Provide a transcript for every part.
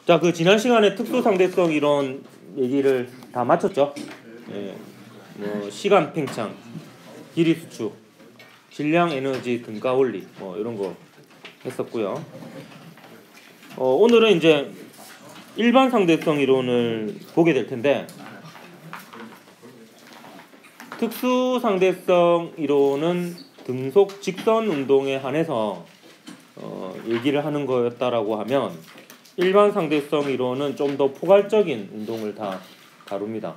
자, 그 지난 시간에 특수상대성 이론 얘기를 다 마쳤죠. 예, 뭐 시간 팽창, 길이 수축, 질량 에너지 등가 원리 뭐 이런 거 했었고요. 오늘은 이제 일반 상대성 이론을 보게 될 텐데, 특수 상대성 이론은 등속 직선 운동에 한해서 얘기를 하는 거였다라고 하면, 일반 상대성 이론은 좀 더 포괄적인 운동을 다 다룹니다.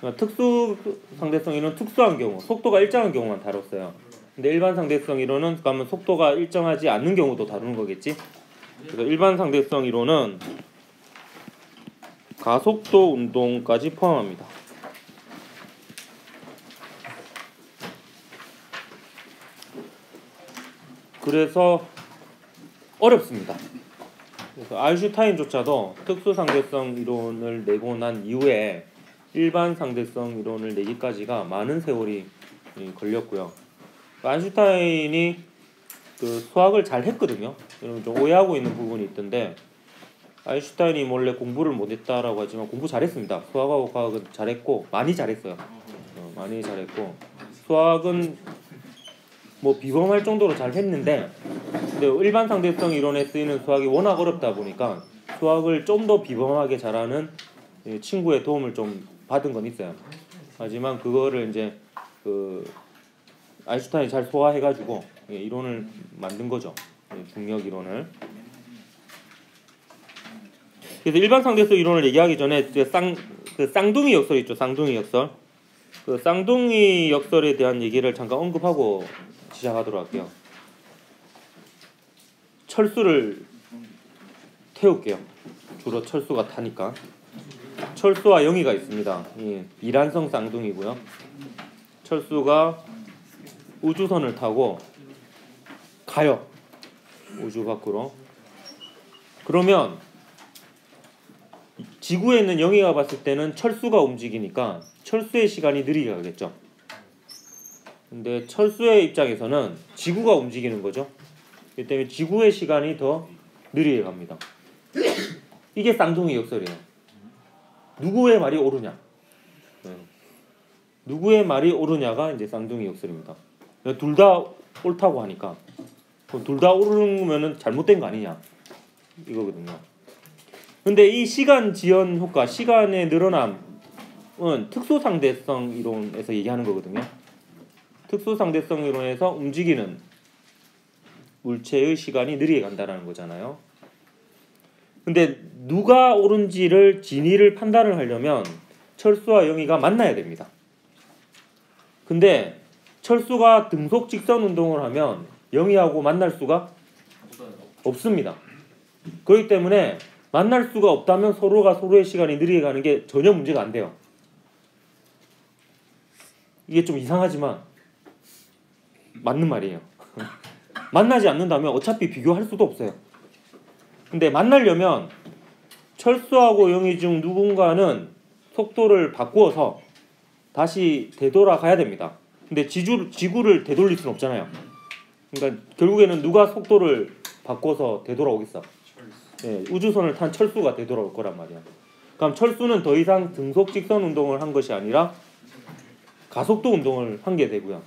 그러니까 특수 상대성 이론은 특수한 경우, 속도가 일정한 경우만 다뤘어요. 근데 일반 상대성 이론은 그러면 속도가 일정하지 않는 경우도 다루는 거겠지. 그래서 일반 상대성 이론은 가속도 운동까지 포함합니다. 그래서 어렵습니다. 그래서 아인슈타인조차도 특수 상대성 이론을 내고 난 이후에 일반 상대성 이론을 내기까지가 많은 세월이 걸렸고요. 아인슈타인이 그 수학을 잘 했거든요. 여러분 좀 오해하고 있는 부분이 있던데, 아인슈타인이 원래 공부를 못했다라고 하지만 공부 잘했습니다. 수학하고 과학은 잘했고 많이 잘했어요. 많이 잘했고, 수학은 뭐 비범할 정도로 잘 했는데, 근데 일반 상대성 이론에 쓰이는 수학이 워낙 어렵다 보니까 수학을 좀 더 비범하게 잘하는 친구의 도움을 좀 받은 건 있어요. 하지만 그거를 이제 그 아인슈타인이 잘 소화해가지고 이론을 만든 거죠. 중력 이론을. 그래서 일반 상대성 이론을 얘기하기 전에 그 쌍둥이 역설 있죠. 쌍둥이 역설. 그 쌍둥이 역설에 대한 얘기를 잠깐 언급하고 시작하도록 할게요. 철수를 태울게요. 주로 철수가 타니까. 철수와 영희가 있습니다. 이란성 쌍둥이고요. 철수가 우주선을 타고 가요. 우주 밖으로. 그러면 지구에 있는 영희가 봤을 때는 철수가 움직이니까 철수의 시간이 느리게 가겠죠. 근데 철수의 입장에서는 지구가 움직이는 거죠. 그렇기 때문에 지구의 시간이 더 느리게 갑니다. 이게 쌍둥이 역설이에요. 누구의 말이 옳으냐? 누구의 말이 옳으냐가 이제 쌍둥이 역설입니다. 둘 다 옳다고 하니까, 둘 다 옳으면은 잘못된 거 아니냐 이거거든요. 근데 이 시간 지연 효과, 시간의 늘어남은 특수 상대성 이론에서 얘기하는 거거든요. 특수 상대성 이론에서 움직이는 물체의 시간이 느리게 간다는 거잖아요. 근데 누가 옳은지를 진위를 판단을 하려면 철수와 영희가 만나야 됩니다. 근데 철수가 등속 직선 운동을 하면 영희하고 만날 수가 없습니다. 그렇기 때문에 만날 수가 없다면 서로가 서로의 시간이 느리게 가는 게 전혀 문제가 안 돼요. 이게 좀 이상하지만 맞는 말이에요. 만나지 않는다면 어차피 비교할 수도 없어요. 근데 만나려면 철수하고 영희 중 누군가는 속도를 바꾸어서 다시 되돌아가야 됩니다. 근데 지구를 되돌릴 수는 없잖아요. 그러니까 결국에는 누가 속도를 바꿔서 되돌아오겠어? 우주선을 탄 철수가 되돌아올 거란 말이야. 그럼 철수는 더 이상 등속 직선 운동을 한 것이 아니라 가속도 운동을 한 게 되고요.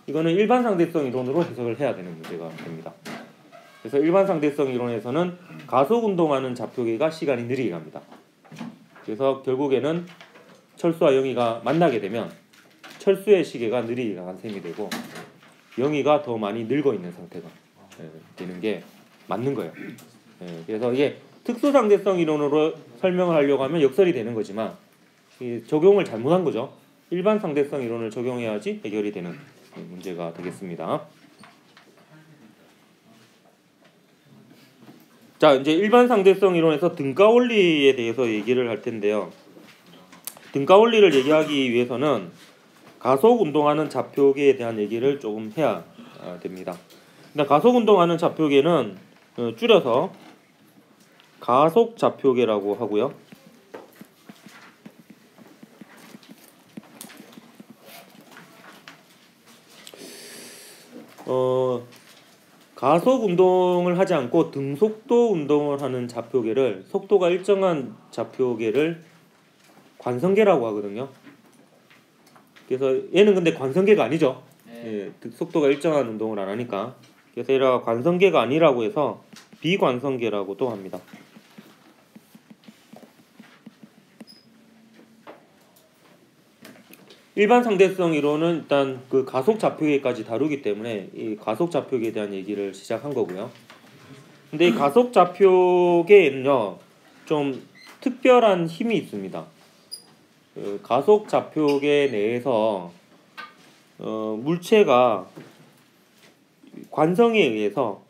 이거는 일반 상대성 이론으로 해석을 해야 되는 문제가 됩니다. 그래서 일반 상대성 이론에서는 가속 운동하는 좌표계가 시간이 느리게 갑니다. 그래서 결국에는 철수와 영희가 만나게 되면 철수의 시계가 느리게 가는 셈이 되고, 영희가 더 많이 늙어 있는 상태가 되는 게 맞는 거예요. 그래서 이게 특수 상대성 이론으로 설명을 하려고 하면 역설이 되는 거지만, 적용을 잘못한 거죠. 일반 상대성 이론을 적용해야지 해결이 되는 문제가 되겠습니다. 자, 이제 일반 상대성 이론에서 등가 원리에 대해서 얘기를 할 텐데요. 등가 원리를 얘기하기 위해서는 가속 운동하는 좌표계에 대한 얘기를 조금 해야 됩니다. 일단 가속 운동하는 좌표계는 줄여서 가속 좌표계라고 하고요. 가속 운동을 하지 않고 등속도 운동을 하는 좌표계를 속도가 일정한 좌표계를 관성계라고 하거든요. 그래서 얘는 근데 관성계가 아니죠. 예, 속도가 일정한 운동을 안 하니까. 그래서 얘가 관성계가 아니라고 해서 비관성계라고도 합니다. 일반 상대성 이론은 일단 그 가속 좌표계까지 다루기 때문에 이 가속 좌표계에 대한 얘기를 시작한 거고요. 근데 이 가속 좌표계에는요 좀 특별한 힘이 있습니다. 그 가속 좌표계 내에서 물체가 관성에 의해서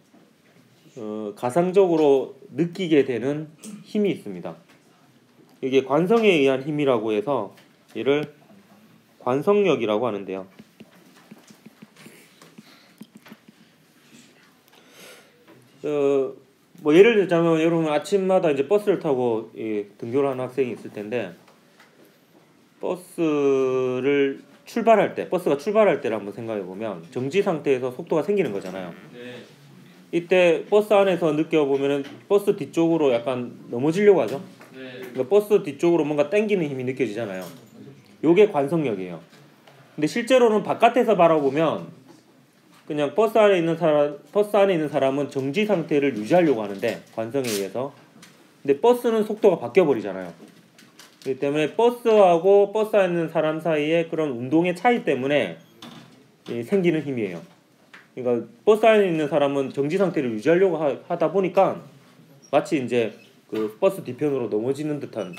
가상적으로 느끼게 되는 힘이 있습니다. 이게 관성에 의한 힘이라고 해서 얘를 관성력이라고 하는데요. 뭐 예를 들자면 여러분 아침마다 이제 버스를 타고 등교를 하는 학생이 있을 텐데 버스가 출발할 때를 한번 생각해 보면 정지 상태에서 속도가 생기는 거잖아요. 이때 버스 안에서 느껴보면은 버스 뒤쪽으로 약간 넘어지려고 하죠. 그러니까 버스 뒤쪽으로 뭔가 당기는 힘이 느껴지잖아요. 요게 관성력이에요. 근데 실제로는 바깥에서 바라보면 그냥 버스 안에 있는 사람은 정지 상태를 유지하려고 하는데 관성에 의해서. 근데 버스는 속도가 바뀌어 버리잖아요. 그렇기 때문에 버스하고 버스 안에 있는 사람 사이에 그런 운동의 차이 때문에 생기는 힘이에요. 그러니까 버스 안에 있는 사람은 정지 상태를 유지하려고 하다 보니까 마치 이제 그 버스 뒤편으로 넘어지는 듯한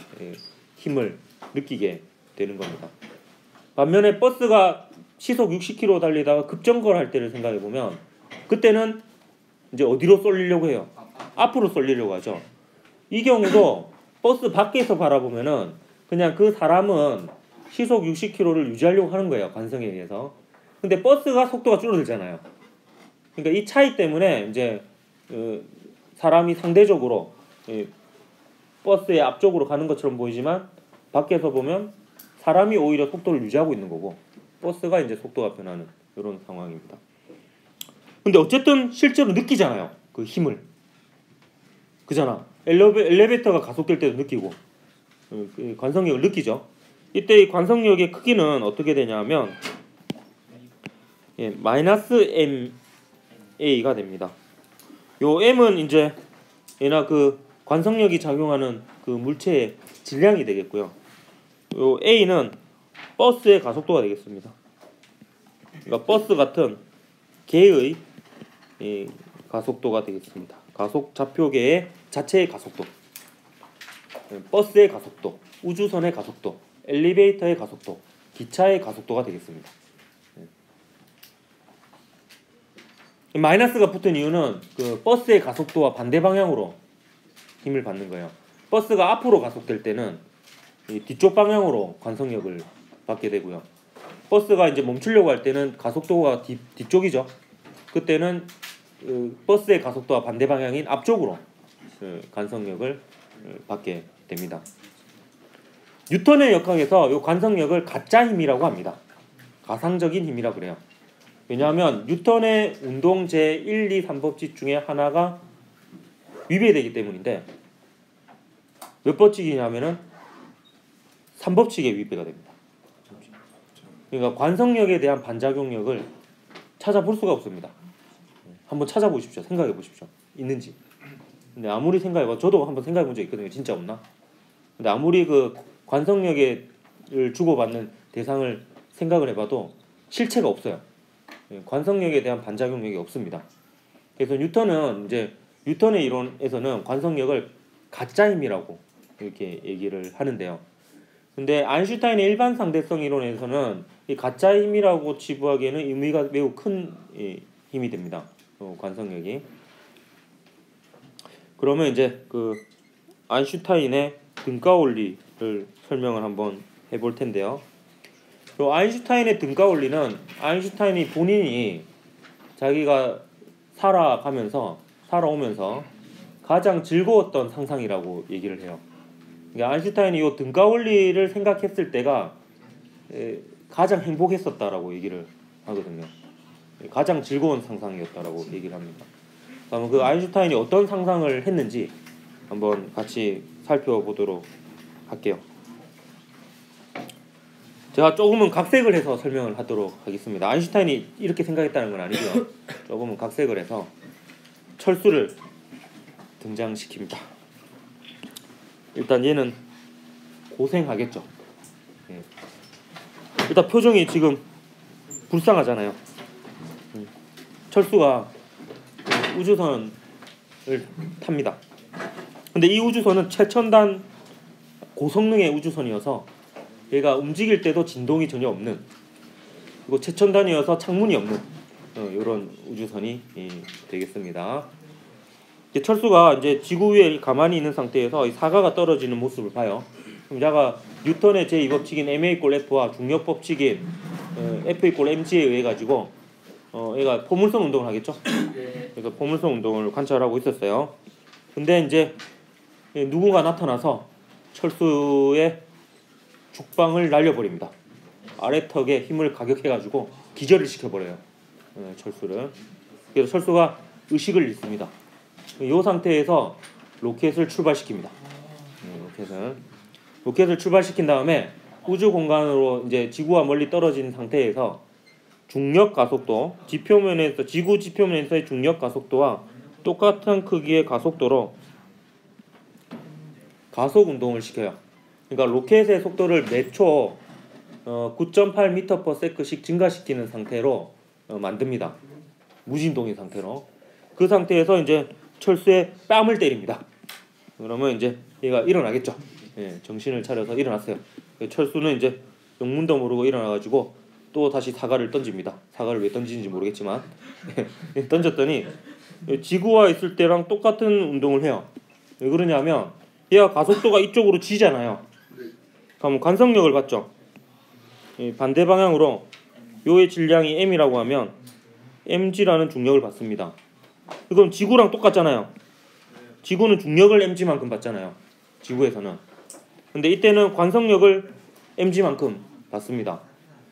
힘을 느끼게 되는 겁니다. 반면에 버스가 시속 60km 달리다가 급정거를 할 때를 생각해 보면 그때는 이제 어디로 쏠리려고 해요? 앞으로 쏠리려고 하죠. 이 경우도 버스 밖에서 바라보면은 그냥 그 사람은 시속 60km를 유지하려고 하는 거예요. 관성에 의해서. 근데 버스가 속도가 줄어들잖아요. 그러니까 이 차이 때문에 이제 사람이 상대적으로 버스의 앞쪽으로 가는 것처럼 보이지만 밖에서 보면 사람이 오히려 속도를 유지하고 있는 거고 버스가 이제 속도가 변하는 이런 상황입니다. 근데 어쨌든 실제로 느끼잖아요. 그 힘을. 그잖아. 엘리베이터가 가속될 때도 느끼고 관성력을 느끼죠. 이때 이 관성력의 크기는 어떻게 되냐면 마이너스 MA가 됩니다. 요 M은 이제 얘나 그 관성력이 작용하는 그 물체의 질량이 되겠고요. 요 A는 버스의 가속도가 되겠습니다. 그러니까 버스 같은 개의 가속도가 되겠습니다. 가속 좌표계의 자체의 가속도, 버스의 가속도, 우주선의 가속도, 엘리베이터의 가속도, 기차의 가속도가 되겠습니다. 마이너스가 붙은 이유는 그 버스의 가속도와 반대 방향으로 힘을 받는 거예요. 버스가 앞으로 가속될 때는 이 뒤쪽 방향으로 관성력을 받게 되고요. 버스가 이제 멈추려고 할 때는 가속도가 뒤쪽이죠. 그때는 버스의 가속도와 반대 방향인 앞쪽으로 관성력을 받게 됩니다. 뉴턴의 역학에서 이 관성력을 가짜 힘이라고 합니다. 가상적인 힘이라고 그래요. 왜냐하면 뉴턴의 운동 제1, 2, 3법칙 중에 하나가 위배되기 때문인데 몇 법칙이냐면은 3법칙에 위배가 됩니다. 그러니까 관성력에 대한 반작용력을 찾아볼 수가 없습니다. 한번 찾아보십시오. 생각해 보십시오. 있는지. 근데 아무리 생각해봐, 저도 한번 생각해 본 적 있거든요. 진짜 없나? 근데 아무리 그 관성력을 주고받는 대상을 생각을 해봐도 실체가 없어요. 관성력에 대한 반작용력이 없습니다. 그래서 뉴턴의 이론에서는 관성력을 가짜 힘이라고 이렇게 얘기를 하는데요. 근데 아인슈타인의 일반 상대성 이론에서는 이 가짜 힘이라고 치부하기에는 의미가 매우 큰 힘이 됩니다. 관성력이. 그러면 이제 그 아인슈타인의 등가 원리를 설명을 한번 해볼 텐데요. 아인슈타인의 등가 원리는 아인슈타인이 본인이 자기가 살아오면서 가장 즐거웠던 상상이라고 얘기를 해요. 그러니까 아인슈타인이 이 등가 원리를 생각했을 때가 가장 행복했었다라고 얘기를 하거든요. 가장 즐거운 상상이었다라고 얘기를 합니다. 그러면 그 아인슈타인이 어떤 상상을 했는지 한번 같이 살펴보도록 할게요. 제가 조금은 각색을 해서 설명을 하도록 하겠습니다. 아인슈타인이 이렇게 생각했다는 건 아니고요. 조금은 각색을 해서 철수를 등장시킵니다. 일단 얘는 고생하겠죠. 일단 표정이 지금 불쌍하잖아요. 철수가 우주선을 탑니다. 근데 이 우주선은 최첨단 고성능의 우주선이어서 얘가 움직일 때도 진동이 전혀 없는, 그리고 최첨단이어서 창문이 없는 이런 우주선이 되겠습니다. 철수가 이제 지구 위에 가만히 있는 상태에서 이 사과가 떨어지는 모습을 봐요. 그럼 얘가 뉴턴의 제2법칙인 ma=f와 중력 법칙인 F=mg에 의해 가지고 얘가 포물선 운동을 하겠죠. 그래서 포물선 운동을 관찰하고 있었어요. 근데 이제 누군가 나타나서 철수의 죽방을 날려버립니다. 아래턱에 힘을 가격해가지고 기절을 시켜버려요. 철수를. 그래서 철수가 의식을 잃습니다. 이 상태에서 로켓을 출발시킵니다. 로켓을 출발시킨 다음에 우주 공간으로 이제 지구와 멀리 떨어진 상태에서 중력 가속도, 지구 지표면에서의 중력 가속도와 똑같은 크기의 가속도로 가속 운동을 시켜요. 그러니까 로켓의 속도를 매초 9.8m/s씩 증가시키는 상태로 만듭니다. 무진동의 상태로. 그 상태에서 이제 철수의 뺨을 때립니다. 그러면 이제 얘가 일어나겠죠. 정신을 차려서 일어났어요. 철수는 이제 영문도 모르고 일어나가지고 또 다시 사과를 던집니다. 사과를 왜 던지는지 모르겠지만 던졌더니 지구와 있을 때랑 똑같은 운동을 해요. 왜 그러냐면 얘가 가속도가 이쪽으로 지잖아요. 그럼 관성력을 받죠. 반대 방향으로 요의 질량이 m이라고 하면 mg라는 중력을 받습니다. 그럼 지구랑 똑같잖아요. 지구는 중력을 mg만큼 받잖아요. 지구에서는. 근데 이때는 관성력을 mg만큼 받습니다.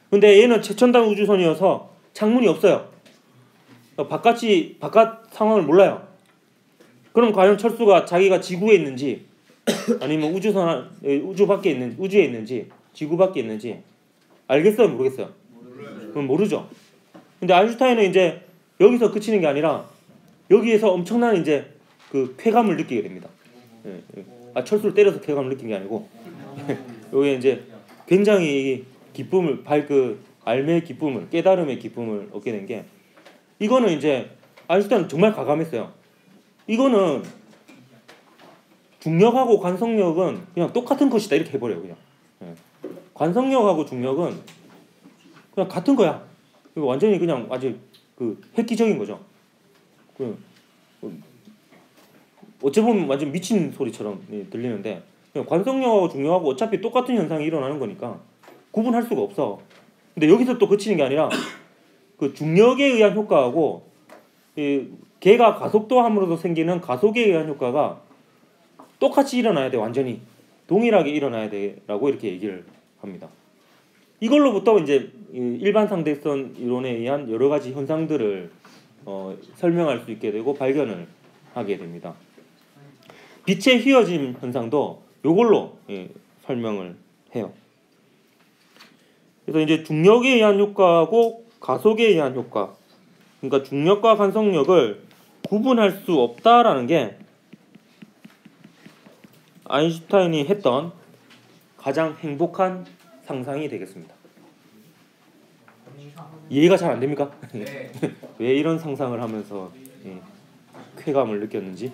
근데 얘는 최첨단 우주선이어서 창문이 없어요. 바깥 상황을 몰라요. 그럼 과연 철수가 자기가 지구에 있는지 아니면 우주에 있는지 지구 밖에 있는지 알겠어요, 모르겠어요? 그럼 모르죠. 근데 아인슈타인은 이제 여기서 그치는 게 아니라 여기에서 엄청난 이제 그 쾌감을 느끼게 됩니다. 철수를 때려서 쾌감을 느낀 게 아니고 여기에 이제 굉장히 기쁨을 알매의 기쁨을, 깨달음의 기쁨을 얻게 된 게, 이거는 이제 아인슈타인은 정말 과감했어요. 이거는 중력하고 관성력은 그냥 똑같은 것이다 이렇게 해버려요. 그냥 관성력하고 중력은 그냥 같은 거야. 이거 완전히 그냥 아주 획기적인 거죠. 어찌 보면 완전 미친 소리처럼 들리는데, 관성력하고 중력하고 어차피 똑같은 현상이 일어나는 거니까 구분할 수가 없어. 근데 여기서 또 그치는 게 아니라 그 중력에 의한 효과하고 걔가 가속도함으로써 생기는 가속에 의한 효과가 똑같이 일어나야 돼. 완전히 동일하게 일어나야 돼라고 이렇게 얘기를 합니다. 이걸로부터 이제 일반 상대성 이론에 의한 여러 가지 현상들을 설명할 수 있게 되고 발견을 하게 됩니다. 빛의 휘어짐 현상도 이걸로 설명을 해요. 그래서 이제 중력에 의한 효과하고 가속에 의한 효과, 그러니까 중력과 관성력을 구분할 수 없다라는 게 아인슈타인이 했던 가장 행복한 상상이 되겠습니다. 이해가 잘 안 됩니까? 네. 왜 이런 상상을 하면서 쾌감을 느꼈는지.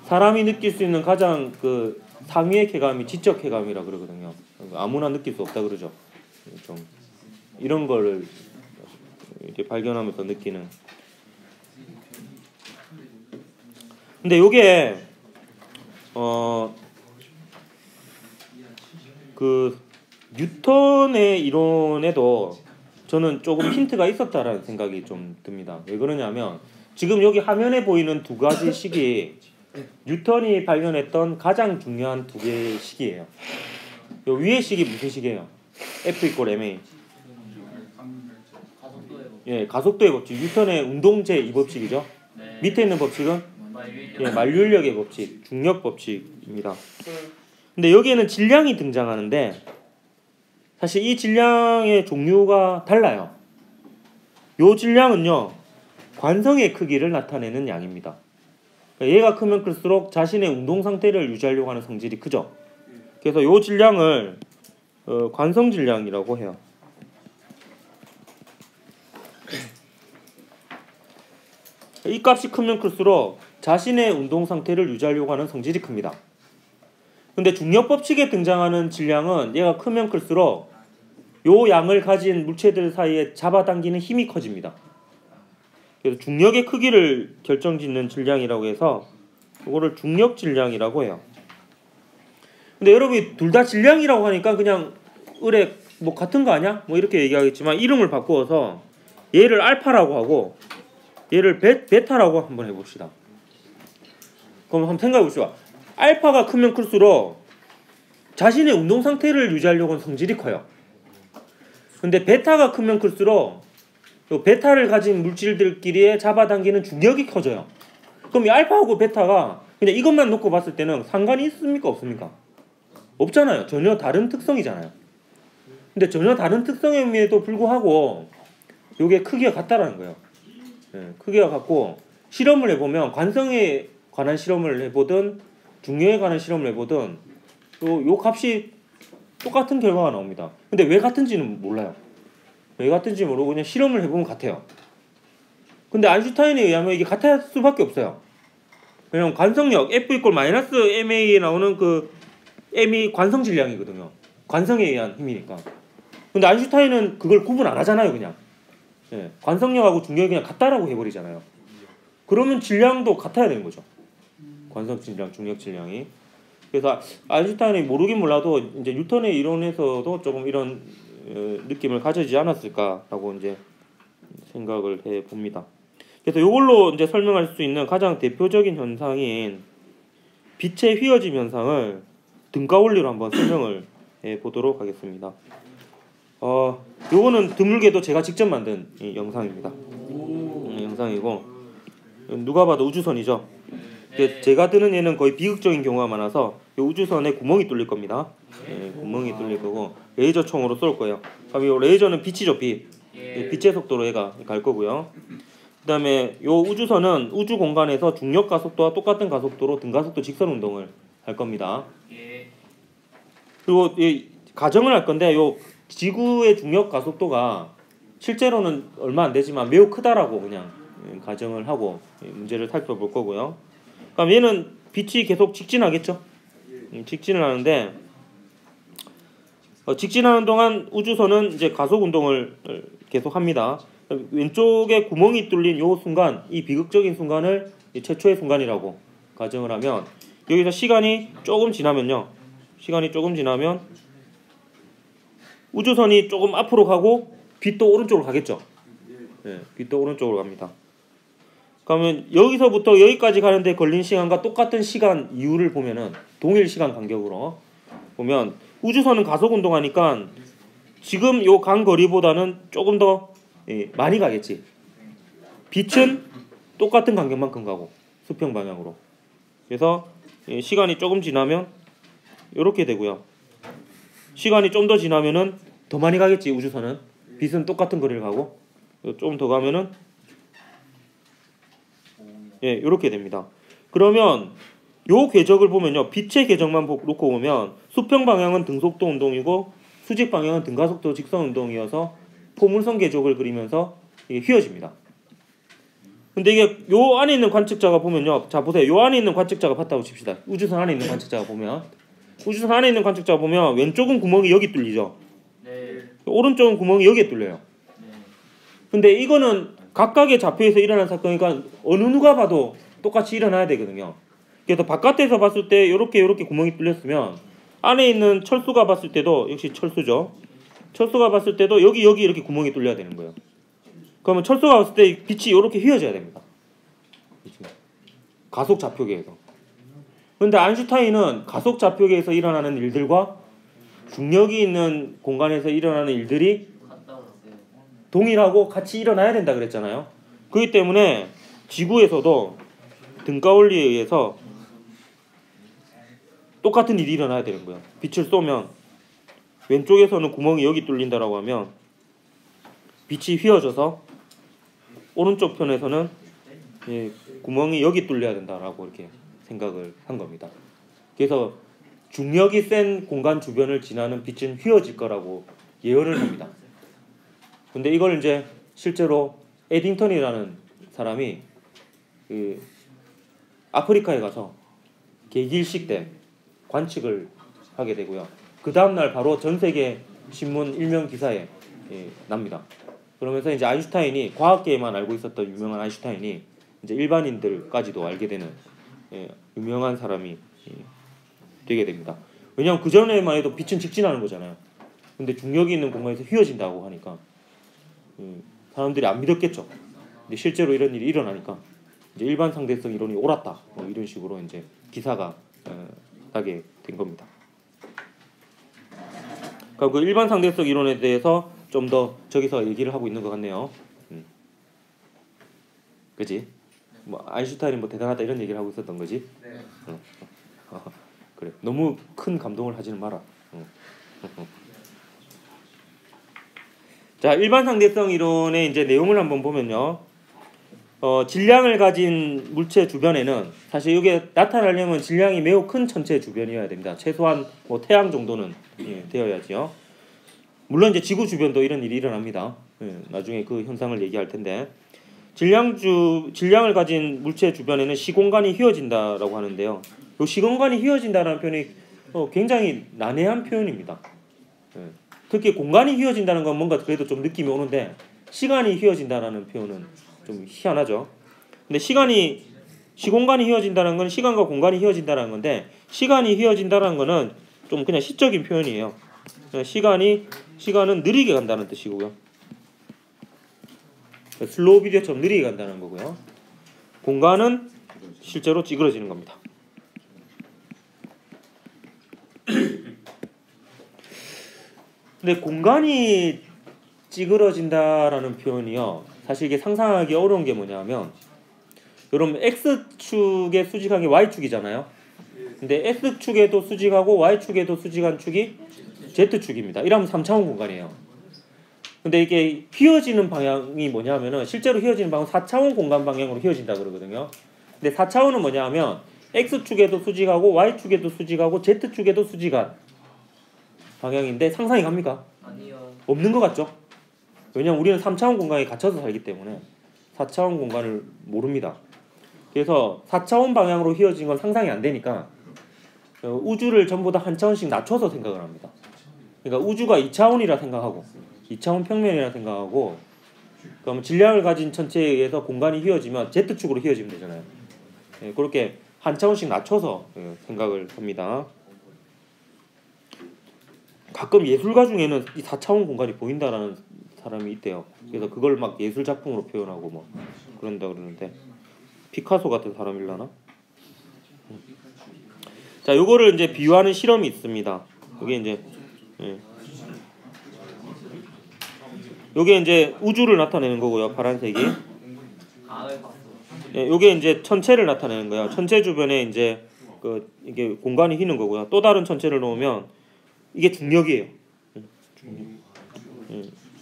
사람이 느낄 수 있는 가장 상위의 쾌감이 지적 쾌감이라 그러거든요. 아무나 느낄 수 없다 그러죠. 좀 이런 거를 이제 발견하면서 느끼는. 근데 요게 뉴턴의 이론에도 저는 조금 힌트가 있었다라는 생각이 좀 듭니다. 왜 그러냐면 지금 여기 화면에 보이는 두 가지 식이 뉴턴이 발견했던 가장 중요한 두 개의 식이에요. 요 위의 식이 무슨 식이에요? F=ma. 예, 가속도의 법칙, 뉴턴의 운동 제2법칙이죠. 네. 밑에 있는 법칙은 만유인력. 예, 만류인력의 법칙, 중력 법칙입니다. 근데 여기에는 질량이 등장하는데 사실 이 질량의 종류가 달라요. 요 질량은요, 관성의 크기를 나타내는 양입니다. 그러니까 얘가 크면 클수록 자신의 운동 상태를 유지하려고 하는 성질이 크죠. 그래서 요 질량을 관성 질량이라고 해요. 이 값이 크면 클수록 자신의 운동 상태를 유지하려고 하는 성질이 큽니다. 근데 중력 법칙에 등장하는 질량은 얘가 크면 클수록 요 양을 가진 물체들 사이에 잡아당기는 힘이 커집니다. 그래서 중력의 크기를 결정짓는 질량이라고 해서 이거를 중력 질량이라고 해요. 근데 여러분이 둘 다 질량이라고 하니까 그냥 의뢰 뭐 같은 거 아니야? 뭐 이렇게 얘기하겠지만 이름을 바꾸어서 얘를 알파라고 하고 얘를 베타라고 한번 해봅시다. 그럼 한번 생각해 보시죠. 알파가 크면 클수록 자신의 운동 상태를 유지하려고 하는 성질이 커요. 근데 베타가 크면 클수록 베타를 가진 물질들끼리의 잡아당기는 중력이 커져요. 그럼 이 알파하고 베타가 그냥 이것만 놓고 봤을 때는 상관이 있습니까? 없습니까? 없잖아요. 전혀 다른 특성이잖아요. 근데 전혀 다른 특성임에도 불구하고 이게 크기가 같다라는 거예요. 예, 크기가 같고 실험을 해보면 관성에 관한 실험을 해보든 중력에 관한 실험을 해보든 요 값이 똑같은 결과가 나옵니다. 근데 왜 같은지는 몰라요. 왜 같은지 모르고 그냥 실험을 해보면 같아요. 근데 아인슈타인에 의하면 이게 같을 수밖에 없어요. 왜냐면 관성력 F = -ma에 나오는 그 m이 관성 질량이거든요. 관성에 의한 힘이니까. 근데 아인슈타인은 그걸 구분 안 하잖아요, 그냥. 예, 관성력하고 중력이 그냥 같다라고 해버리잖아요. 그러면 질량도 같아야 되는 거죠. 관성 질량, 중력 질량이. 그래서 아인슈타인이 모르긴 몰라도 이제 뉴턴의 이론에서도 조금 이런 느낌을 가지지 않았을까라고 이제 생각을 해 봅니다. 그래서 이걸로 이제 설명할 수 있는 가장 대표적인 현상인 빛의 휘어짐 현상을 등가 원리로 한번 설명을 해 보도록 하겠습니다. 요거는 드물게도 제가 직접 만든 이 영상입니다. 영상이고 누가 봐도 우주선이죠. 제가 드는 얘는 거의 비극적인 경우가 많아서 이 우주선에 구멍이 뚫릴 겁니다. 예, 구멍이 뚫릴 거고 레이저 총으로 쏠 거예요. 그럼 이 레이저는 빛이죠, 빛. 빛의 속도로 얘가 갈 거고요. 그다음에 이 우주선은 우주 공간에서 중력 가속도와 똑같은 가속도로 등가속도 직선 운동을 할 겁니다. 그리고 이 가정을 할 건데 요 지구의 중력 가속도가 실제로는 얼마 안 되지만 매우 크다라고 그냥 가정을 하고 문제를 살펴볼 거고요. 그럼 얘는 빛이 계속 직진하겠죠? 직진을 하는데 직진하는 동안 우주선은 이제 가속 운동을 계속 합니다. 왼쪽에 구멍이 뚫린 요 순간, 이 비극적인 순간을 최초의 순간이라고 가정을 하면 여기서 시간이 조금 지나면 우주선이 조금 앞으로 가고 빛도 오른쪽으로 가겠죠. 네, 빛도 오른쪽으로 갑니다. 그러면 여기서부터 여기까지 가는데 걸린 시간과 똑같은 시간 이후를 보면은 동일 시간 간격으로 보면 우주선은 가속 운동하니까 지금 요 간 거리보다는 조금 더 많이 가겠지. 빛은 똑같은 간격만큼 가고 수평 방향으로. 그래서 시간이 조금 지나면 이렇게 되고요. 시간이 좀 더 지나면은 더 많이 가겠지. 우주선은 빛은 똑같은 거리를 가고 좀 더 가면은 이렇게 됩니다. 그러면 요 궤적을 보면요, 빛의 궤적만 놓고 보면 수평 방향은 등속도 운동이고 수직 방향은 등가속도 직선 운동이어서 포물선 궤적을 그리면서 이게 휘어집니다. 근데 이게 요 안에 있는 관측자가 보면요, 자 보세요, 요 안에 있는 관측자가 봤다고 칩시다. 우주선 안에 있는 관측자가 보면 왼쪽은 구멍이 여기 뚫리죠. 네. 오른쪽은 구멍이 여기에 뚫려요. 근데 이거는 각각의 좌표에서 일어난 사건이니까 어느 누가 봐도 똑같이 일어나야 되거든요. 그래서 바깥에서 봤을 때 이렇게 구멍이 뚫렸으면 안에 있는 철수가 봤을 때도 역시 철수죠. 철수가 봤을 때도 여기 이렇게 구멍이 뚫려야 되는 거예요. 그러면 철수가 봤을 때 빛이 이렇게 휘어져야 됩니다. 가속 좌표계에서. 근데 아인슈타인은 가속 좌표계에서 일어나는 일들과 중력이 있는 공간에서 일어나는 일들이 동일하고 같이 일어나야 된다 그랬잖아요. 그렇기 때문에 지구에서도 등가원리에 의해서 똑같은 일이 일어나야 되는 거예요. 빛을 쏘면 왼쪽에서는 구멍이 여기 뚫린다라고 하면 빛이 휘어져서 오른쪽 편에서는 구멍이 여기 뚫려야 된다라고 이렇게 생각을 한 겁니다. 그래서 중력이 센 공간 주변을 지나는 빛은 휘어질 거라고 예언을 합니다. 근데 이걸 이제 실제로 에딩턴이라는 사람이 그 아프리카에 가서 개기일식 때 관측을 하게 되고요. 그 다음날 바로 전 세계 신문 일면 기사에 납니다. 그러면서 이제 아인슈타인이 과학계에만 알고 있었던 유명한 아인슈타인이 이제 일반인들까지도 알게 되는 유명한 사람이 되게 됩니다. 왜냐하면 그 전에만 해도 빛은 직진하는 거잖아요. 근데 중력이 있는 공간에서 휘어진다고 하니까 사람들이 안 믿었겠죠. 근데 실제로 이런 일이 일어나니까 이제 일반 상대성 이론이 옳았다. 뭐 이런 식으로 이제 기사가 나게 된 겁니다. 그럼 그 일반 상대성 이론에 대해서 좀 더 저기서 얘기를 하고 있는 것 같네요. 그지? 뭐 아인슈타인이 뭐 대단하다 이런 얘기를 하고 있었던 거지. 네. 그래. 너무 큰 감동을 하지는 마라. 자, 일반 상대성 이론의 이제 내용을 한번 보면요. 질량을 가진 물체 주변에는 사실 이게 나타나려면 질량이 매우 큰 천체 주변이어야 됩니다. 최소한 뭐 태양 정도는 되어야지요. 물론 이제 지구 주변도 이런 일이 일어납니다. 나중에 그 현상을 얘기할 텐데 질량을 가진 물체 주변에는 시공간이 휘어진다라고 하는데요. 이 시공간이 휘어진다라는 표현이 굉장히 난해한 표현입니다. 특히 공간이 휘어진다는 건 뭔가 그래도 좀 느낌이 오는데 시간이 휘어진다라는 표현은 좀 희한하죠. 근데 시공간이 휘어진다는 건 시간과 공간이 휘어진다는 건데 시간이 휘어진다는 거는 좀 그냥 시적인 표현이에요. 시간은 느리게 간다는 뜻이고요. 슬로우 비디오처럼 느리게 간다는 거고요. 공간은 실제로 찌그러지는 겁니다. 근데 공간이 찌그러진다라는 표현이요. 사실 이게 상상하기 어려운 게 뭐냐면 여러분 X축에 수직한 게 Y축이잖아요. 근데 X축에도 수직하고 Y축에도 수직한 축이 Z축입니다. 이러면 3차원 공간이에요. 근데 이게 휘어지는 방향이 뭐냐면은 실제로 휘어지는 방향은 4차원 공간 방향으로 휘어진다 그러거든요. 근데 4차원은 뭐냐면 X축에도 수직하고 Y축에도 수직하고 Z축에도 수직한 방향인데 상상이 갑니까? 아니요. 없는 것 같죠? 왜냐면 우리는 3차원 공간에 갇혀서 살기 때문에 4차원 공간을 모릅니다. 그래서 4차원 방향으로 휘어진 건 상상이 안 되니까 우주를 전부 다 한 차원씩 낮춰서 생각을 합니다. 그러니까 우주가 2차원이라 생각하고 2차원 평면이라 생각하고 그럼 질량을 가진 천체에 의해서 공간이 휘어지면 Z축으로 휘어지면 되잖아요. 그렇게 한 차원씩 낮춰서 생각을 합니다. 가끔 예술가 중에는 이 4차원 공간이 보인다라는 사람이 있대요. 그래서 그걸 막 예술 작품으로 표현하고 뭐 그런다 그러는데 피카소 같은 사람일라나? 자, 요거를 이제 비유하는 실험이 있습니다. 요게 이제 우주를 나타내는 거고요. 파란색이. 요게 이제 천체를 나타내는 거예요. 천체 주변에 이제 이게 공간이 휘는 거고요. 또 다른 천체를 놓으면 이게 중력이에요.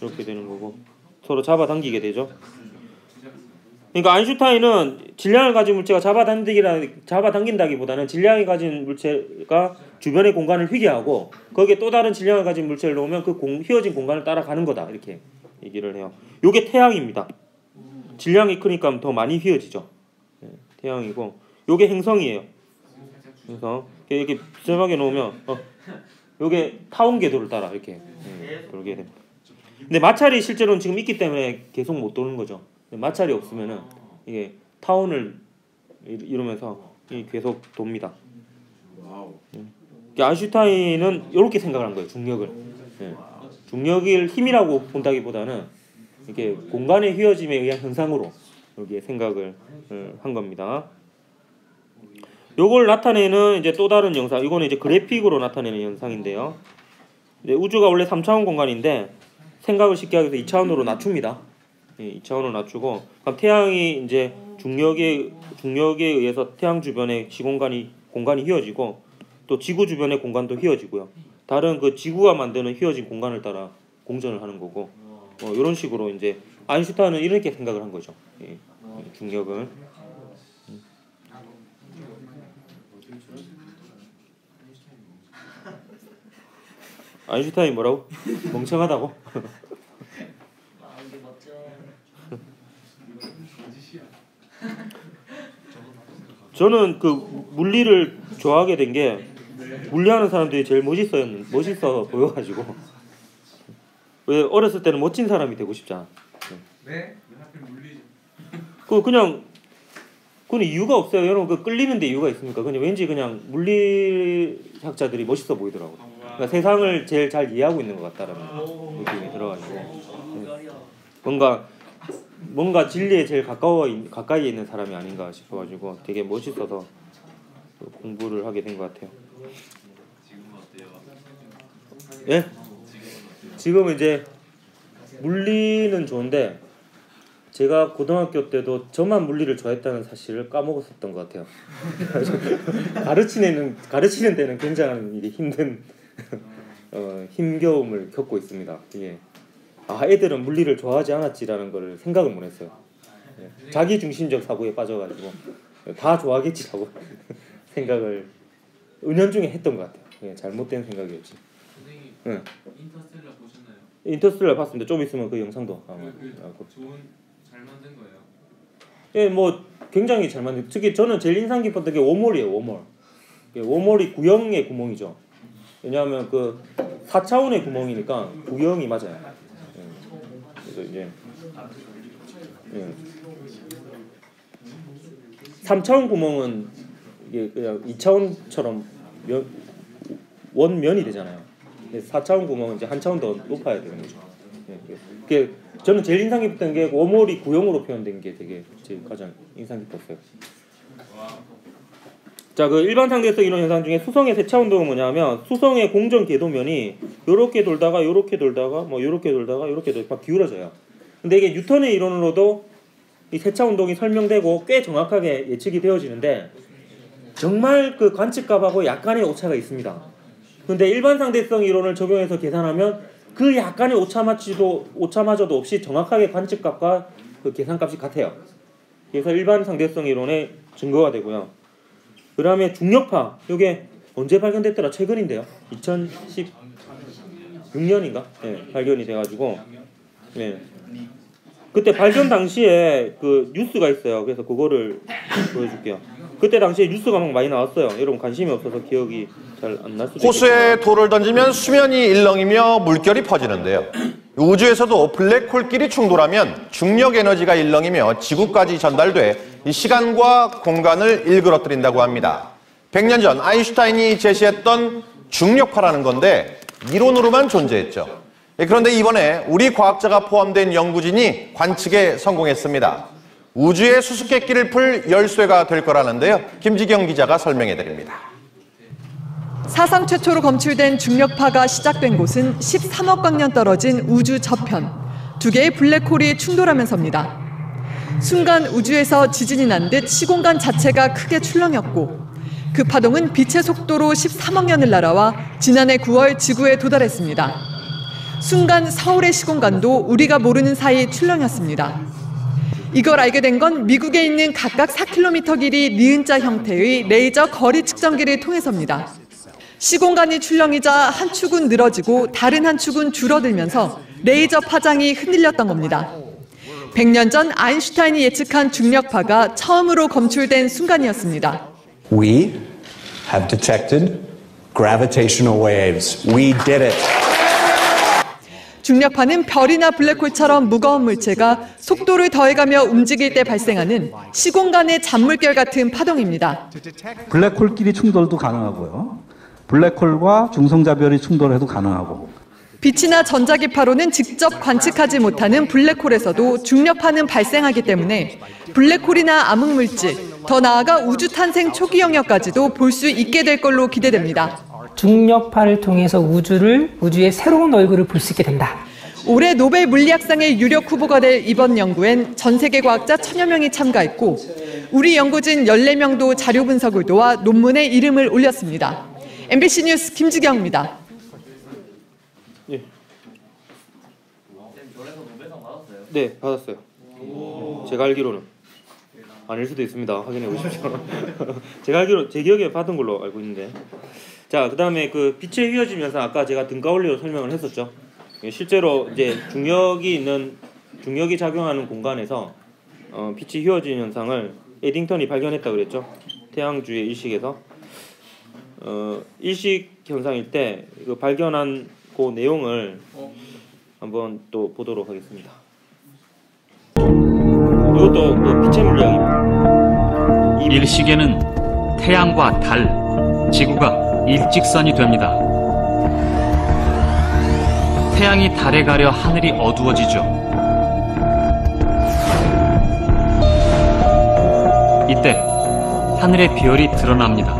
이렇게 되는 거고 서로 잡아당기게 되죠. 그러니까 아인슈타인은 질량을 가진 물체가 잡아당긴다기보다는 질량이 가진 물체가 주변의 공간을 휘게 하고 거기에 또 다른 질량을 가진 물체를 놓으면 그 휘어진 공간을 따라가는 거다 이렇게 얘기를 해요. 요게 태양입니다. 질량이 크니까 더 많이 휘어지죠. 태양이고 요게 행성이에요. 행성 이렇게 비슷하게 놓으면 요게 타원 궤도를 따라 이렇게 돌게 됩니다. 근데 마찰이 실제로는 지금 있기 때문에 계속 못 도는 거죠. 마찰이 없으면은 이게 타원을 이루면서 계속 돕니다. 아인슈타인은 이렇게 생각을 한 거예요. 중력을. 중력을 힘이라고 본다기보다는 이렇게 공간의 휘어짐에 의한 현상으로 여기에 생각을 한 겁니다. 요걸 나타내는 이제 또 다른 영상, 이거는 이제 그래픽으로 나타내는 영상인데요. 우주가 원래 3차원 공간인데 생각을 쉽게 하기 위해서 2차원으로 낮춥니다. 예, 2차원으로 낮추고 그럼 태양이 이제 중력에 의해서 태양 주변의 공간이 휘어지고 또 지구 주변의 공간도 휘어지고요. 다른 그 지구가 만드는 휘어진 공간을 따라 공전을 하는 거고 이런 식으로 이제 아인슈타인은 이렇게 생각을 한 거죠. 예, 중력을. 아인슈타인 뭐라고? 멍청하다고? 저는 그 물리를 좋아하게 된 게 물리하는 사람들이 제일 멋있어 보여가지고 왜 어렸을 때는 멋진 사람이 되고 싶잖아. 네? 하필 물리죠. 그냥 이유가 없어요. 여러분 그 끌리는데 이유가 있습니까? 그냥 왠지 그냥 물리학자들이 멋있어 보이더라고. 그러니까 세상을 제일 잘 이해하고 있는 것 같다라는 느낌이 들어가지고 뭔가 진리에 제일 가까이 있는 사람이 아닌가 싶어가지고 되게 멋있어서 공부를 하게 된 것 같아요. 지금은 어때요? 예? 지금은 이제 물리는 좋은데 제가 고등학교 때도 저만 물리를 좋아했다는 사실을 까먹었었던 것 같아요. 가르치는 데는 굉장한 이게 힘든 힘겨움을 겪고 있습니다. 이게 애들은 물리를 좋아하지 않았지라는 걸 생각을 못했어요. 예. 자기 중심적 사고에 빠져가지고 다 좋아하겠지라고 생각을 은연중에 했던 것 같아요. 예, 잘못된 생각이었지. 선생님, 응. 인터스텔라 보셨나요? 인터스텔라 봤습니다. 좀 있으면 그 영상도 잘 만든 거예요. 예, 뭐 굉장히 잘 만든. 특히 저는 제일 인상 깊었던 게 워몰이에요. 워몰. 워몰이 구형의 구멍이죠. 왜냐하면 그 4차원의 구멍이니까 구형이 맞아요. 예. 그래서 이제 3차원 구멍은 이게 그냥 2차원처럼 원면이 되잖아요. 4차원 구멍은 이제 한 차원 더 높아야 되는 거죠. 그게 저는 제일 인상 깊었던 게 워몰이 구형으로 표현된 게 되게 제일 가장 인상 깊었어요. 자, 그 일반 상대성 이론 현상 중에 수성의 세차 운동은 뭐냐면 수성의 공전 궤도면이 요렇게 돌다가 요렇게 돌다가 뭐 요렇게 돌다가 요렇게 막 기울어져요. 근데 이게 뉴턴의 이론으로도 이 세차 운동이 설명되고 꽤 정확하게 예측이 되어지는데 정말 그 관측값하고 약간의 오차가 있습니다. 근데 일반 상대성 이론을 적용해서 계산하면 그 약간의 오차마저도 없이 정확하게 관측값과 그 계산값이 같아요. 그래서 일반 상대성 이론의 증거가 되고요. 그 다음에 중력파, 이게 언제 발견됐더라? 최근인데요. 2016년인가? 네, 발견이 돼가지고 네. 그때 발견 당시에 그 뉴스가 있어요. 그래서 그거를 보여줄게요. 그때 당시에 뉴스가 막 많이 나왔어요. 여러분 관심이 없어서 기억이 잘 안 날 수도 있겠지만 호수에 돌을 던지면 수면이 일렁이며 물결이 퍼지는데요. 우주에서도 블랙홀끼리 충돌하면 중력 에너지가 일렁이며 지구까지 전달돼 이 시간과 공간을 일그러뜨린다고 합니다. 100년 전 아인슈타인이 제시했던 중력파라는 건데 이론으로만 존재했죠. 그런데 이번에 우리 과학자가 포함된 연구진이 관측에 성공했습니다. 우주의 수수께끼를 풀 열쇠가 될 거라는데요. 김지경 기자가 설명해드립니다. 사상 최초로 검출된 중력파가 시작된 곳은 13억 광년 떨어진 우주 저편, 두 개의 블랙홀이 충돌하면서입니다. 순간 우주에서 지진이 난 듯 시공간 자체가 크게 출렁였고 그 파동은 빛의 속도로 13억 년을 날아와 지난해 9월 지구에 도달했습니다. 순간 서울의 시공간도 우리가 모르는 사이 출렁였습니다. 이걸 알게 된 건 미국에 있는 각각 4km 길이 니은자 형태의 레이저 거리 측정기를 통해서입니다. 시공간이 출렁이자 한 축은 늘어지고 다른 한 축은 줄어들면서 레이저 파장이 흔들렸던 겁니다. 100년 전 아인슈타인이 예측한 중력파가 처음으로 검출된 순간이었습니다. We have detected gravitational waves. We did it. 중력파는 별이나 블랙홀처럼 무거운 물체가 속도를 더해가며 움직일 때 발생하는 시공간의 잔물결 같은 파동입니다. 블랙홀끼리 충돌도 가능하고요. 블랙홀과 중성자별이 충돌해도 가능하고. 빛이나 전자기파로는 직접 관측하지 못하는 블랙홀에서도 중력파는 발생하기 때문에 블랙홀이나 암흑물질, 더 나아가 우주 탄생 초기 영역까지도 볼 수 있게 될 걸로 기대됩니다. 중력파를 통해서 우주의 새로운 얼굴을 볼 수 있게 된다. 올해 노벨 물리학상의 유력 후보가 될 이번 연구엔 전 세계 과학자 1000여 명이 참가했고 우리 연구진 14명도 자료 분석을 도와 논문에 이름을 올렸습니다. MBC 뉴스 김주경입니다. 예. 네, 받았어요. 제가 알기로는 아닐 수도 있습니다. 확인해 보십시오. 제가 알기로 제 기억에 받은 걸로 알고 있는데. 자, 그다음에 그 빛의 휘어짐 현상 아까 제가 등가 원리로 설명을 했었죠. 실제로 이제 중력이 작용하는 공간에서 빛이 휘어지는 현상을 에딩턴이 발견했다고 그랬죠. 태양 주위의 일식에서 일식 현상일 때 그 발견한 그 내용을 한번 또 보도록 하겠습니다. 이것도 빛의 물리학입니다. 일식에는 태양과 달, 지구가 일직선이 됩니다. 태양이 달에 가려 하늘이 어두워지죠. 이때 하늘의 별이 드러납니다.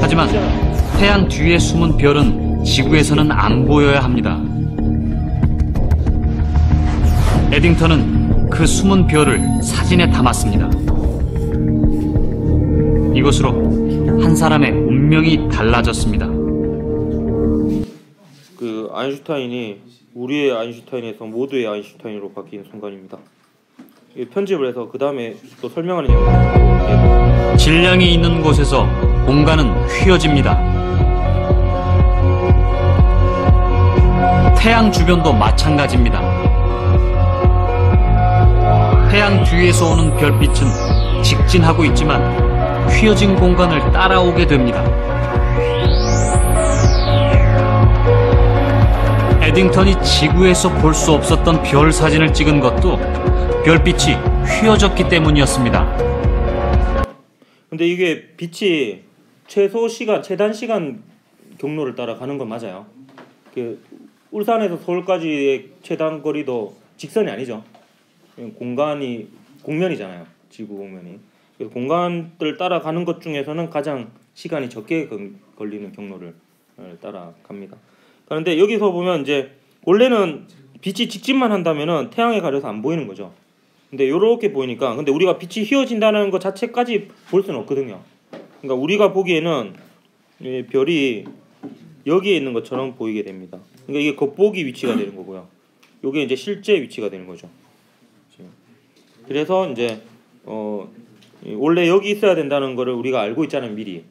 하지만 태양 뒤에 숨은 별은 지구에서는 안 보여야 합니다. 에딩턴은 그 숨은 별을 사진에 담았습니다. 이것으로 한 사람의 운명이 달라졌습니다. 그 아인슈타인이 우리의 아인슈타인에서 모두의 아인슈타인으로 바뀐 순간입니다. 편집을 해서 그 다음에 또 설명하는 영상을 질량이 있는 곳에서 공간은 휘어집니다. 태양 주변도 마찬가지입니다. 태양 뒤에서 오는 별빛은 직진하고 있지만 휘어진 공간을 따라오게 됩니다. 에딩턴이 지구에서 볼 수 없었던 별 사진을 찍은 것도 별빛이 휘어졌기 때문이었습니다. 근데 이게 빛이 최단 시간 경로를 따라 가는 건 맞아요. 그 울산에서 서울까지의 최단 거리도 직선이 아니죠. 공면이잖아요. 지구 공면이. 그래서 공간을 따라가는 것 중에서는 가장 시간이 적게 걸리는 경로를 따라갑니다. 그런데 여기서 보면 이제 원래는 빛이 직진만 한다면은 태양에 가려서 안 보이는 거죠. 근데 이렇게 보이니까 근데 우리가 빛이 휘어진다는 것 자체까지 볼 수는 없거든요. 그러니까 우리가 보기에는 이 별이 여기에 있는 것처럼 보이게 됩니다. 그러니까 이게 겉보기 위치가 되는 거고요. 이게 이제 실제 위치가 되는 거죠. 그래서 이제 원래 여기 있어야 된다는 거를 우리가 알고 있잖아요, 미리.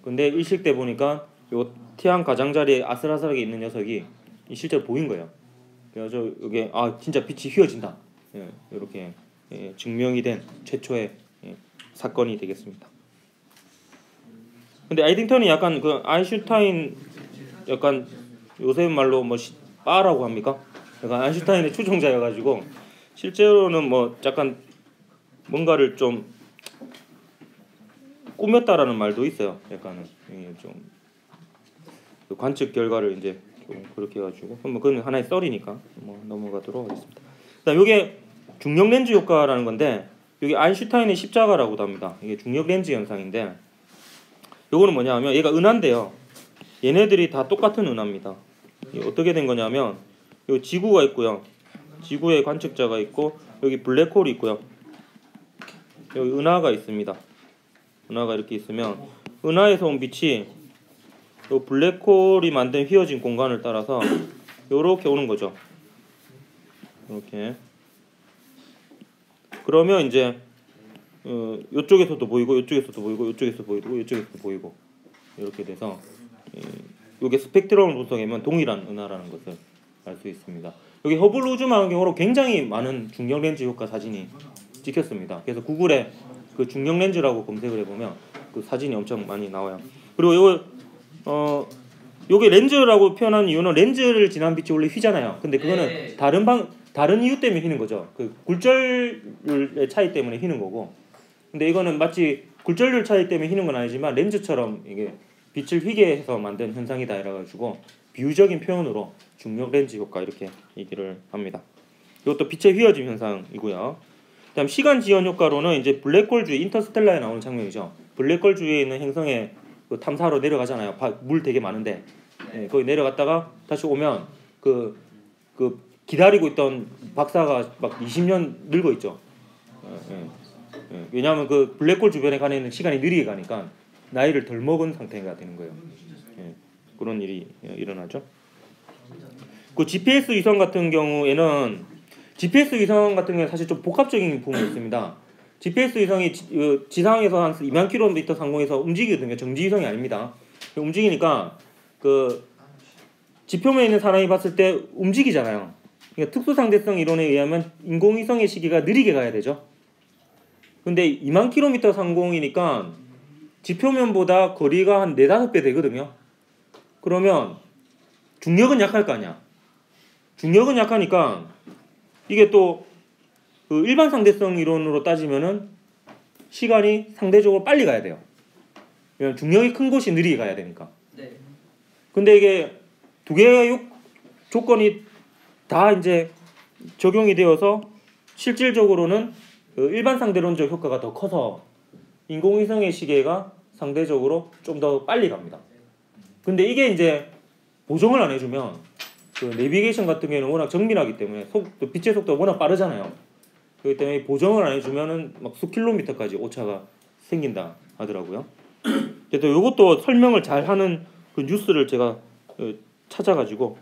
근데 일식 때 보니까 요 태양 가장자리에 아슬아슬하게 있는 녀석이 실제로 보인 거예요. 그래서 이게 진짜 빛이 휘어진다. 이렇게 증명이 된 최초의 사건이 되겠습니다. 근데 에딩턴이 약간 그 아인슈타인 약간 요새 말로 뭐 빠라고 합니까? 약간 아인슈타인의 추종자여가지고 실제로는 뭐 약간 뭔가를 좀 꾸몄다라는 말도 있어요. 약간은 좀 관측 결과를 이제 좀 그렇게 해가지고 뭐 그건 하나의 썰이니까 뭐 넘어가도록 하겠습니다. 그다음 이게 중력 렌즈 효과라는 건데 여기 아인슈타인의 십자가라고도 합니다. 이게 중력 렌즈 현상인데 요거는 뭐냐면 얘가 은하인데요. 얘네들이 다 똑같은 은하입니다. 어떻게 된 거냐면 여기 지구가 있고요. 지구에 관측자가 있고 여기 블랙홀이 있고요. 여기 은하가 있습니다. 은하가 이렇게 있으면 은하에서 온 빛이 요 블랙홀이 만든 휘어진 공간을 따라서 요렇게 오는 거죠. 이렇게. 그러면 이제 요쪽에서도 보이고 요쪽에서도 보이고 요쪽에서 보이고 요쪽에서도 보이고 이렇게 돼서 요게 스펙트럼을 분석하면 동일한 은하라는 것을 알 수 있습니다. 여기 허블 우주망원경으로 굉장히 많은 중력 렌즈 효과 사진이 찍혔습니다. 그래서 구글에 그 중력 렌즈라고 검색을 해보면 그 사진이 엄청 많이 나와요. 그리고 요게 렌즈라고 표현하는 이유는 렌즈를 지난 빛이 원래 휘잖아요. 근데 그거는 다른 이유 때문에 휘는 거죠. 그 굴절률의 차이 때문에 휘는 거고. 근데 이거는 마치 굴절률 차이 때문에 휘는 건 아니지만 렌즈처럼 이게 빛을 휘게 해서 만든 현상이다 이래가지고 비유적인 표현으로 중력 렌즈 효과 이렇게 얘기를 합니다. 이것도 빛의 휘어짐 현상이고요. 그다음 시간 지연 효과로는 이제 블랙홀 주위 인터스텔라에 나오는 장면이죠. 블랙홀 주위에 있는 행성에 그 탐사로 내려가잖아요. 물 되게 많은데 예, 거기 내려갔다가 다시 오면 그 기다리고 있던 박사가 막 20년 늙어 있죠. 왜냐하면 그 블랙홀 주변에 가는 시간이 느리게 가니까 나이를 덜 먹은 상태가 되는 거예요. 그런 일이 일어나죠. 그 GPS 위성 같은 경우에는 사실 좀 복합적인 부분이 있습니다. GPS 위성이 지상에서 한 2만 km 상공에서 움직이거든요. 정지 위성이 아닙니다. 움직이니까 그 지표면에 있는 사람이 봤을 때 움직이잖아요. 그러니까 특수상대성 이론에 의하면 인공위성의 시기가 느리게 가야 되죠. 근데 2만 km 상공이니까 지표면보다 거리가 한 4-5배 되거든요. 그러면 중력은 약할 거 아니야. 중력은 약하니까 이게 또 그 일반 상대성 이론으로 따지면은 시간이 상대적으로 빨리 가야 돼요. 왜냐면 중력이 큰 곳이 느리게 가야 되니까. 근데 이게 두 개의 조건이 다 이제 적용이 되어서 실질적으로는 그 일반 상대론적 효과가 더 커서 인공위성의 시계가 상대적으로 좀 더 빨리 갑니다. 근데 이게 이제 보정을 안 해주면 그 내비게이션 같은 경우는 워낙 정밀하기 때문에 빛의 속도가 워낙 빠르잖아요. 그렇기 때문에 보정을 안 해주면은 막 수킬로미터까지 오차가 생긴다 하더라고요. 그래서 이것도 설명을 잘 하는 그 뉴스를 제가 찾아가지고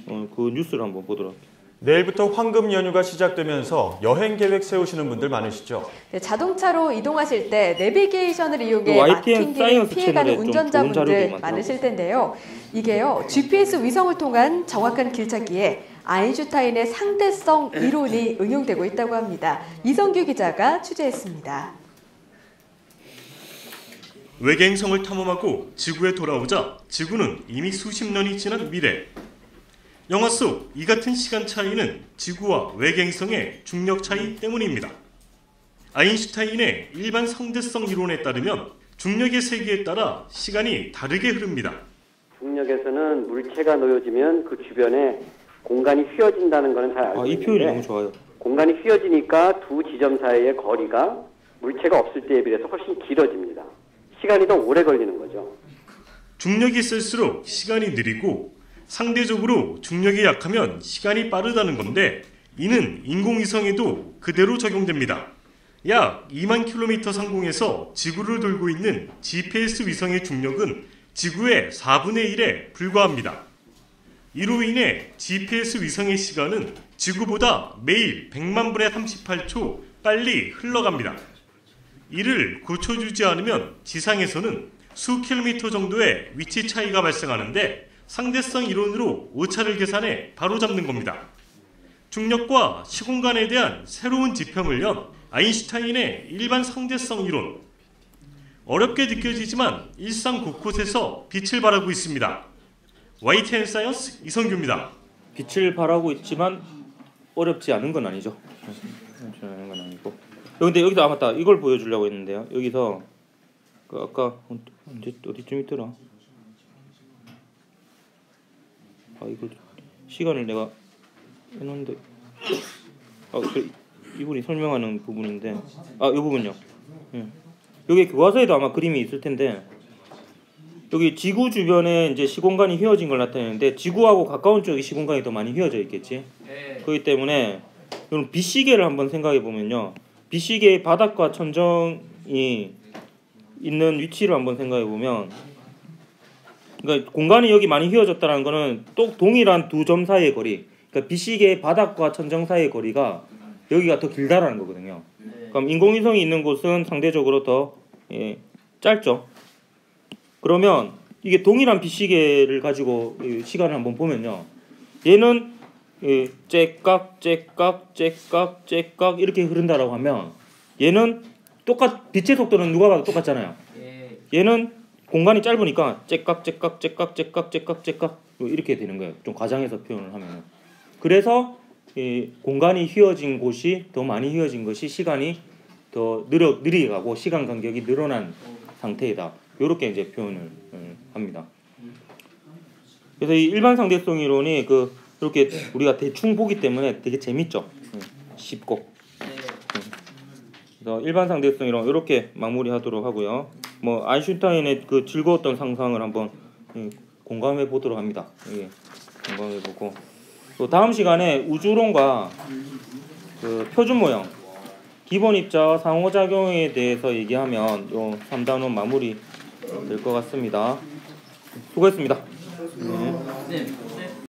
그 뉴스를 한번 보도록 할게요. 내일부터 황금 연휴가 시작되면서 여행 계획 세우시는 분들 많으시죠? 네, 자동차로 이동하실 때 내비게이션을 이용해 YTN 막힌 길을 사이언스 피해가는 채널에 좀 좋은 운전자분들 자료들이 많으실 텐데요. 이게요, GPS 위성을 통한 정확한 길찾기에 아인슈타인의 상대성 이론이 응용되고 있다고 합니다. 이성규 기자가 취재했습니다. 외계행성을 탐험하고 지구에 돌아오자 지구는 이미 수십 년이 지난 미래. 영화 속 이 같은 시간 차이는 지구와 외계행성의 중력 차이 때문입니다. 아인슈타인의 일반 상대성 이론에 따르면 중력의 세기에 따라 시간이 다르게 흐릅니다. 중력에서는 물체가 놓여지면 그 주변에 공간이 휘어진다는 것은 잘 알고 이 표현이 너무 있는데 좋아요. 공간이 휘어지니까 두 지점 사이의 거리가 물체가 없을 때에 비해서 훨씬 길어집니다. 시간이 더 오래 걸리는 거죠. 중력이 쓸수록 시간이 느리고 상대적으로 중력이 약하면 시간이 빠르다는 건데 이는 인공위성에도 그대로 적용됩니다. 약 2만 킬로미터 상공에서 지구를 돌고 있는 GPS 위성의 중력은 지구의 4분의 1에 불과합니다. 이로 인해 GPS 위성의 시간은 지구보다 매일 100만 분의 38초 빨리 흘러갑니다. 이를 고쳐주지 않으면 지상에서는 수 킬로미터 정도의 위치 차이가 발생하는데 상대성 이론으로 오차를 계산해 바로잡는 겁니다. 중력과 시공간에 대한 새로운 지평을 연 아인슈타인의 일반 상대성 이론. 어렵게 느껴지지만 일상 곳곳에서 빛을 발하고 있습니다. YTN 사이언스 이성규입니다. 빛을 발하고 있지만 어렵지 않은 건 아니죠. 어렵지 않은 건 아니고. 근데 여기서 맞다. 이걸 보여주려고 했는데요. 여기서 그 아까 어디쯤 있더라? 이걸 시간을 내가 해놓는데 이분이 설명하는 부분인데 이 부분요. 여기 교과서에도 아마 그림이 있을 텐데 여기 지구 주변에 이제 시공간이 휘어진 걸 나타내는데 지구하고 가까운 쪽이 시공간이 더 많이 휘어져 있겠지. 그렇기 때문에 여러분 빛시계를 한번 생각해 보면요. 빛시계의 바닥과 천정이 있는 위치를 한번 생각해 보면, 그러니까 공간이 여기 많이 휘어졌다는 거는 또 동일한 두 점 사이의 거리, 그러니까 빛시계의 바닥과 천정 사이의 거리가 여기가 더 길다라는 거거든요. 그럼 인공위성이 있는 곳은 상대적으로 더 짧죠. 그러면 이게 동일한 빛시계를 가지고 시간을 한번 보면요, 얘는 째깍 이렇게 흐른다라고 하면 얘는 빛의 속도는 누가 봐도 똑같잖아요. 얘는 공간이 짧으니까 째깍 이렇게 되는 거예요. 좀 과장해서 표현을 하면. 그래서 공간이 휘어진 곳이 더 많이 휘어진 것이 시간이 더 느리게 가고 시간 간격이 늘어난 상태이다. 이렇게 이제 표현을 합니다. 그래서 이 일반 상대성 이론이 이렇게 우리가 대충 보기 때문에 되게 재밌죠. 쉽고. 그래서 일반 상대성 이론 이렇게 마무리하도록 하고요. 아인슈타인의 그 즐거웠던 상상을 한번 공감해 보도록 합니다. 예, 공감해 보고 또 다음 시간에 우주론과 그 표준 모형, 기본 입자와 상호작용에 대해서 얘기하면 요 3단원 마무리 될 것 같습니다. 수고했습니다. 네.